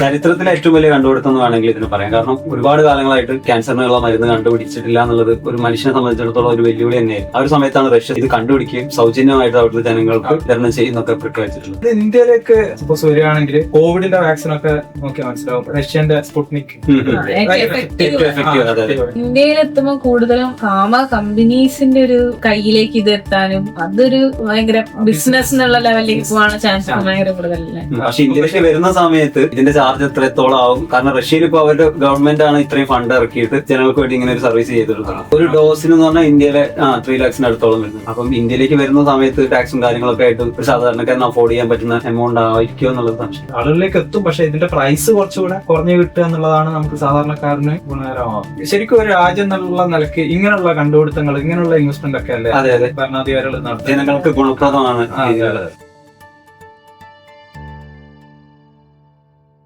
ചരിത്രത്തിലെ ഏറ്റവും വലിയ കണ്ടുപിടുത്തം എന്ന് വേണമെങ്കിൽ ഇതിന് പറയാം. കാരണം ഒരുപാട് കാലങ്ങളായിട്ട് ക്യാൻസറിനുള്ള മരുന്ന് കണ്ടുപിടിച്ചിട്ടില്ല എന്നുള്ളത് ഒരു മനുഷ്യനെ സംബന്ധിച്ചിടത്തോളം ഒരു വെല്ലുവിളി തന്നെയായിരുന്നു. ആ ഒരു സമയത്താണ് റഷ്യ ഇത് കണ്ടുപിടിക്കുകയും സൗജന്യമായിട്ട് അവിടുത്തെ ജനങ്ങൾക്ക് വിതരണം ചെയ്യുന്നൊക്കെ പ്രഖ്യാപിച്ചിട്ടുള്ളത്. ഇന്ത്യയിലേക്ക് സപ്പോസ് വരികയാണെങ്കിൽ കോവിഡിന്റെ വാക്സിൻ ഒക്കെ നോക്കി മനസ്സിലാവും. റഷ്യന്റെ സ്പുട്നിക് ഇന്ത്യയിലെത്തുമ്പോൾ കൂടുതലും ഫാമ കമ്പനീസിന്റെ ഒരു കയ്യിലേക്ക് ഇത് എത്താനും അതൊരു ഭയങ്കര ബിസിനസ് എന്നുള്ള ലെവലിലേക്ക് പോകാനുള്ള ചാൻസ് ഭയങ്കര കൂടുതലല്ലേ. പക്ഷെ ഇന്ത്യയിലേക്ക് വരുന്ന സമയത്ത് ഇതിന്റെ ചാർജ് എത്രത്തോളം ആവും? കാരണം റഷ്യയിൽ ഇപ്പൊ അവരുടെ ഗവൺമെന്റ് ആണ് ഇത്രയും ഫണ്ട് ഇറക്കിയിട്ട് ജനങ്ങൾക്ക് വേണ്ടി ഇങ്ങനെ ഒരു സർവീസ് ചെയ്തിട്ടുള്ളത്. ഒരു ഡോസിന് എന്ന് പറഞ്ഞാൽ ഇന്ത്യയിലെ 3 lakhs അടുത്തോളം വരുന്നത്. അപ്പം ഇന്ത്യയിലേക്ക് വരുന്ന സമയത്ത് ടാക്സും കാര്യങ്ങളൊക്കെ ആയിട്ട് ഒരു സാധാരണക്കാരന് അഫോർഡ് ചെയ്യാൻ പറ്റുന്ന എമൗണ്ട് ആയിരിക്കുമോ എന്നുള്ളത് സംശയം. ആളുകളിലേക്ക് എത്തും, പക്ഷെ ഇതിന്റെ പ്രൈസ് കുറച്ചുകൂടെ കുറഞ്ഞു കിട്ടുക എന്നുള്ളതാണ് നമുക്ക് സാധാരണക്കാരന് ഗുണകരമാവും. ശരിക്കും ഒരു രാജ്യം എന്നുള്ള നിലയ്ക്ക് ഇങ്ങനെയുള്ള കണ്ടുപിടുത്തങ്ങൾ, ഇങ്ങനെയുള്ള ഇൻവെസ്റ്റ്മെന്റ് ഒക്കെ അല്ലേ അതെ ഭരണാധികാരികൾ നടത്തുന്നത് ജനങ്ങൾക്ക് ഗുണപ്രദമാണ്.